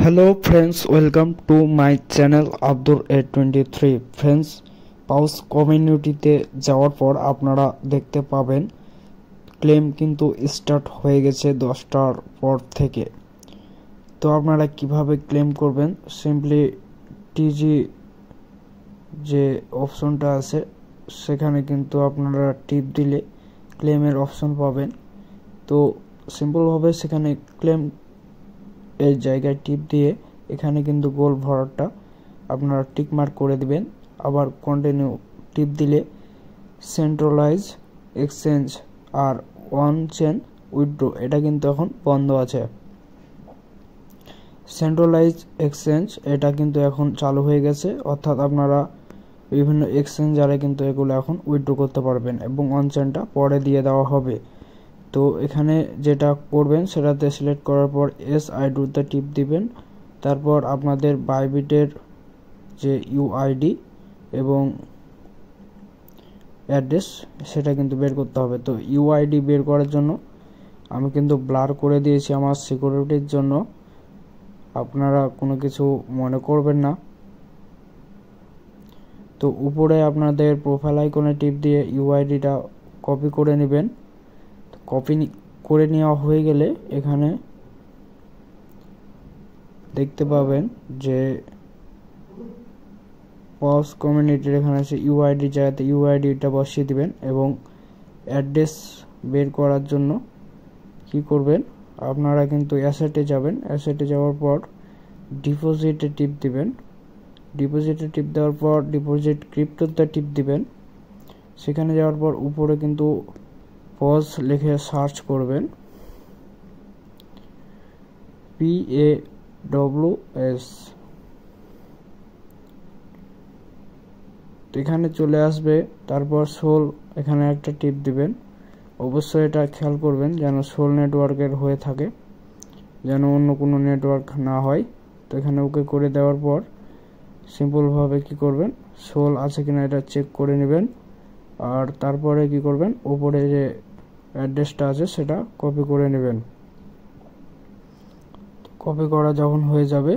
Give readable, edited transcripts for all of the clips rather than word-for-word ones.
Hello friends, welcome to my channel Abdur A23 friends। পাউস কমিউনিটিতে যাওয়ার পর আপনারা দেখতে পাবেন ক্লেম কিন্তু স্টার্ট হয়ে গেছে 10টার পর থেকে। তো আপনারা কিভাবে ক্লেম করবেন, সিম্পলি টিজি যে অপশনটা আছে সেখানে কিন্তু আপনারা টিপ দিলে ক্লেমের অপশন পাবেন। তো সিম্পলভাবে সেখানে ক্লেম এই জায়গায় টিপ দিয়ে এখানে কিন্তু গোল ভরাটটা আপনারা টিক মার্ক করে দিবেন। আবার কন্টিনিউ টিপ দিলে সেন্ট্রালাইজ এক্সচেঞ্জ আর অন চেন উইথড্র এটা কিন্তু এখন বন্ধ আছে। সেন্ট্রালাইজ এক্সচেঞ্জ এটা কিন্তু এখন চালু হয়ে গেছে, অর্থাৎ আপনারা বিভিন্ন এক্সচেঞ্জারে কিন্তু এগুলো এখন উইথড্র করতে পারবেন এবং অন চেনটা পরে দিয়ে দেওয়া হবে। তো এখানে যেটা করবেন সেটাতে সিলেক্ট করার পর SI2 টিপ দিবেন। তারপর আপনাদের বাইবিটের যে ইউআইডি এবং অ্যাড্রেস সেটা কিন্তু বের করতে হবে। তো ইউআইডি বের করার জন্য আমি কিন্তু ব্লার করে দিয়েছি আমার সিকিউরিটির জন্য, আপনারা কোনো কিছু মনে করবেন না। তো উপরে আপনাদের প্রোফাইল আইকনে টিপ দিয়ে ইউআইডিটা কপি করে নেবেন। কপি করে নেওয়া হয়ে গেলে এখানে দেখতে পাবেন যে পাউস কমিউনিটির এখানে আছে ইউআইডি জায়গাতে ইউআইডিটা বসিয়ে দিবেন এবং অ্যাড্রেস বের করার জন্য কি করবেন, আপনারা কিন্তু অ্যাসেটে যাবেন। অ্যাসেটে যাওয়ার পর ডিপোজিটে টিপ দিবেন। ডিপোজিটে টিপ দেওয়ার পর ডিপোজিট ক্রিপ্টোতে টিপ দিবেন। সেখানে যাওয়ার পর উপরে কিন্তু পজ লিখে সার্চ করবেন PAWS, এখানে চলে আসবে। তারপর সোল এখানে একটা টিপ দিবেন। অবশ্যই এটা খেয়াল করবেন যেন সোল নেটওয়ার্কের হয়ে থাকে, যেন অন্য কোনো নেটওয়ার্ক না হয়। তো এখানে ওকে করে দেওয়ার পর সিম্পলভাবে কি করবেন, সোল আছে কিনা এটা চেক করে নেবেন। আর তারপরে কি করবেন, উপরে যে অ্যাড্রেসটা আছে সেটা কপি করে নেবেন। কপি করা যখন হয়ে যাবে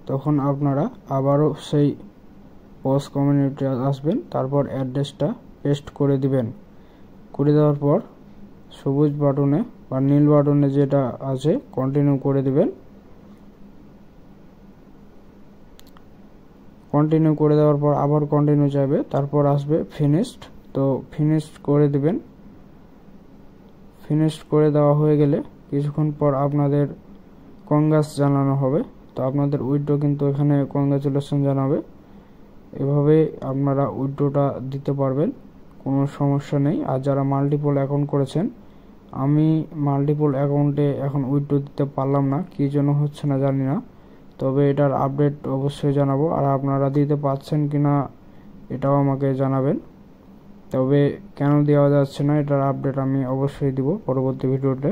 তখন আপনারা আবারও সেই পজ কমিউনিটি আসবেন। তারপর অ্যাড্রেসটা পেস্ট করে দিবেন। করে দেওয়ার পর সবুজ বাটনে বা নীল বাটনে যেটা আছে কন্টিনিউ করে দিবেন। কন্টিনিউ করে দেওয়ার পর আবার কন্টিনিউ যাবে, তারপর আসবে ফিনিশড। তো ফিনিশড করে দিবেন। ফিনিশড করে দেওয়া হয়ে গেলে কিছুক্ষণ পর আপনাদের কংগ্রেস জানানো হবে। তো আপনাদের উইথড্র কিন্তু এখানে কংগ্রাচুলেশন জানাবে। এভাবে আপনারা উইথড্রটা দিতে পারবেন, কোনো সমস্যা নেই। আর যারা মাল্টিপল অ্যাকাউন্ট করেছেন, আমি মাল্টিপল অ্যাকাউন্টে এখন উইথড্র দিতে পারলাম না, কী জন্য হচ্ছে না জানি না, তবে এটার আপডেট অবশ্যই জানাবো। আর আপনারা দিতে পারছেন কিনা এটাও আমাকে জানাবেন। তবে কেন দেওয়া যাচ্ছে না এটার আপডেট আমি অবশ্যই দিব পরবর্তী ভিডিওতে।